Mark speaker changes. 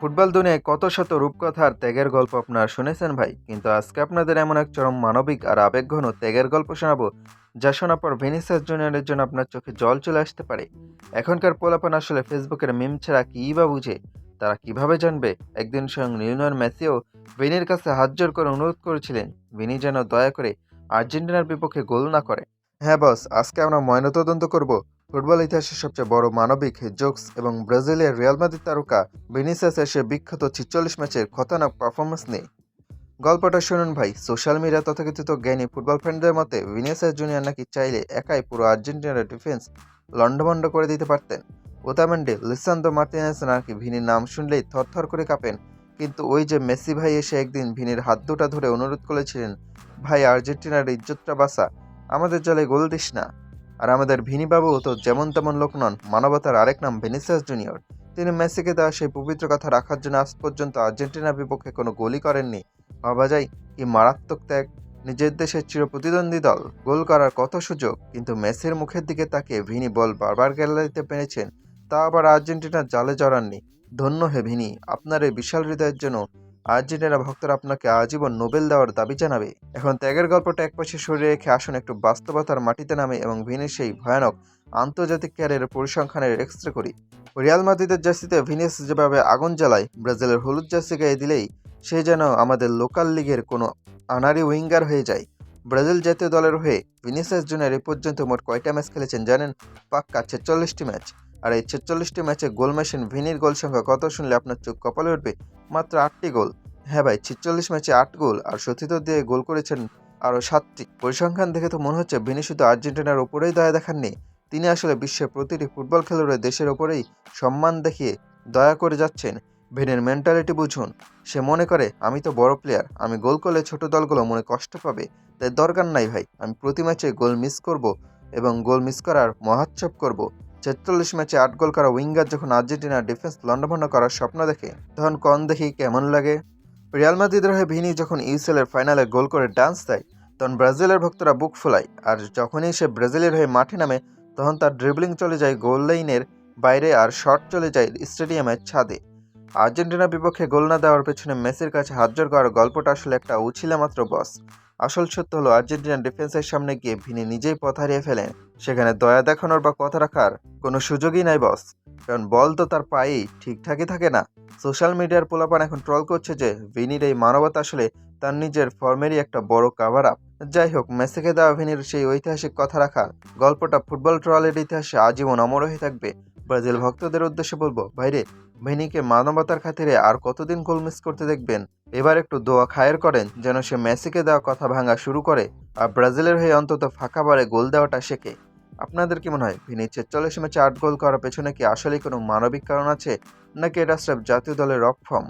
Speaker 1: Football দুনিয়ায় কত শত রূপকথা আর ত্যাগের গল্প আপনারা শুনেছেন ভাই, কিন্তু আজকে আপনাদের এমন এক চরম মানবিক আর আবেগঘন ত্যাগের গল্প শোনাবো, যা শোনার পর ভিনিসিয়াস জুনিয়রের জন্য আপনার চোখে জল চলে আসতে পারে। এখনকার পোলাপান আসলে ফেসবুকের মিম ছাড়া কী বা বুঝে? তারা কিভাবে জানবে? একদিন স্বয়ং লিওনেল মেসিও ভিনির কাছে হাত জোর করে অনুরোধ করেছিলেন ভিনি যেন দয়া করে আর্জেন্টিনার বিপক্ষে গোল না করে। হ্যাঁ বস, আজকে আমরা ময়নাতদন্ত করব ফুটবল ইতিহাসের সবচেয়ে বড় মানবিক জোকস এবং ব্রাজিলের রিয়াল মাদ্রিদ তারকা ভিনিসিয়াসের সে বিখ্যাত ৪৬ ম্যাচের খতরনাক পারফরমেন্স নিয়ে। গল্পটা শুনুন ভাই। সোশ্যাল মিডিয়া তথাকথিত জ্ঞানী ফুটবল ফ্যানদের মতে ভিনিসিয়াস জুনিয়র নাকি চাইলে একাই পুরো আর্জেন্টিনার ডিফেন্স লন্ডভন্ড করে দিতে পারতেন। ওতামেন্ডি, লিসান্দ্রো মার্টিনেজ নাকি ভিনির নাম শুনলেই থরথর করে কাঁপেন। কিন্তু ওই যে মেসি ভাই এসে একদিন ভিনির হাত দুটা ধরে অনুরোধ করেছিলেন, ভাই আর্জেন্টিনার ইজ্জতটা বাঁচা, আমাদের জলে গোল দিস না। আর আমাদের ভিনি বাবু তো যেমন তেমন লোক নন, মানবতার আরেক নাম ভিনিসিয়াস জুনিয়র। তিনি মেসিকে দেওয়া সেই পবিত্র কথা রাখার জন্য আজ পর্যন্ত আর্জেন্টিনার বিপক্ষে কোনো গোলই করেননি। ভাবা যায় কি মারাত্মক ত্যাগ! নিজের দেশের চিরপ্রতিদ্বন্দ্বী দল গোল করার কত সুযোগ, কিন্তু মেসির মুখের দিকে তাকিয়ে ভিনি বল বারবার কেড়ে দিতে পেরেছেন, তা আবার আর্জেন্টিনার জালে জড়াননি। ধন্য হে ভিনি, আপনার এই বিশাল হৃদয়ের জন্য আর্জেন্টিনা ভক্তরা আপনাকে আজীবন নোবেল দেওয়ার দাবি জানাবে। এখন ত্যাগের গল্পটা একপাশে সরিয়ে রেখে আসুন একটু বাস্তবতার মাটিতে নামে এবং ভিনির সেই ভয়ানক আন্তর্জাতিক ক্যারিয়ারের পরিসংখ্যানের এক্সরে করি। রিয়াল মাদ্রিদের জার্সিতে ভিনিস যেভাবে আগুন জ্বালায়, ব্রাজিলের হলুদ জার্সি গায়ে দিলেই সে যেন আমাদের লোকাল লিগের কোনো আনারি উইঙ্গার হয়ে যায়। ব্রাজিল জাতীয় দলের হয়ে ভিনিসিয়াস জুনিয়র এ পর্যন্ত মোট কয়টা ম্যাচ খেলেছেন জানেন? পাক্কা ৪৬টি ম্যাচ। আর এই ৪৬টি ম্যাচে গোল মেশিন ভিনির গোল সংখ্যা কত শুনলে আপনার চোখ কপালে উঠবে। মাত্র ৮টি গোল। হ্যাঁ ভাই, ৪৬ ম্যাচে ৮ গোল, আর সতীর্থ দিয়ে গোল করেছেন আরও ৭টি। পরিসংখ্যান দেখে তো মনে হচ্ছে ভিনি শুধু আর্জেন্টিনার ওপরেই দয়া দেখাননি, তিনি আসলে বিশ্বের প্রতিটি ফুটবল খেলোয়াড়ের দেশের ওপরেই সম্মান দেখিয়ে দয়া করে যাচ্ছেন। ভিনির মেন্টালিটি বুঝুন। সে মনে করে আমি তো বড় প্লেয়ার, আমি গোল করলে ছোট দলগুলো মনে কষ্ট পাবে, তাই দরকার নাই ভাই, আমি প্রতি ম্যাচে গোল মিস করব এবং গোল মিস করার মহাচ্ছব করব। ৪৬ ম্যাচে ৮ গোল করা উইঙ্গার যখন আর্জেন্টিনার ডিফেন্স লন্ডভন্ড করার স্বপ্ন দেখে, তখন কন দেখি কেমন লাগে। রিয়াল মাদ্রিদের হয়ে ভিনি যখন ইউসিএল এর ফাইনালে গোল করে ডান্স দেয়, তখন ব্রাজিলের ভক্তরা বুক ফোলায়। আর যখনই সে ব্রাজিলের হয়ে মাঠে নামে, তখন তার ড্রিবলিং চলে যায় গোল লাইনের বাইরে আর শট চলে যায় স্টেডিয়ামের ছাদে। আর্জেন্টিনার বিপক্ষে গোল না দেওয়ার পেছনে মেসির কাছে হাত জোড় করার গল্পটা আসলে একটা উছিলা মাত্র বস। আসল সত্য হলো আর্জেন্টিনার ডিফেন্সের সামনে গিয়ে ভিনি নিজেই পথ হারিয়ে ফেলেন। সেখানে দয়া দেখানোর বা কথা রাখার কোনো সুযোগই নাই বস, কারণ বল তো তার পায়েই ঠিকঠাকই থাকে না। সোশ্যাল মিডিয়ার পোলাপান এখন ট্রল করছে যে ভিনির এই মানবতা আসলে তার নিজের ফর্মেরই একটা বড় কাভার আপ। যাই হোক, মেসিকে দেওয়া ভিনির সেই ঐতিহাসিক কথা রাখার গল্পটা ফুটবল ট্রলের ইতিহাসে আজীবন অমর হয়ে থাকবে। ব্রাজিল ভক্তদের উদ্দেশ্যে বলবো, ভাইরে, ভিনিকে মানবতার খাতিরে আর কতদিন গোল মিস করতে দেখবেন? এবার একটু দোয়া খায়ের করেন যেন সে মেসিকে দেওয়া কথা ভাঙা শুরু করে আর ব্রাজিলের হয়ে অন্তত ফাঁকা বারে গোল দেওয়াটা শেখে। আপনাদের কি মনে হয় ভিনি ৪৬ ম্যাচে ৮ গোল করার পেছনে কি আসলেই কোনো মানবিক কারণ আছে, নাকি এটা স্রেফ জাতীয় দলের রক ফর্ম?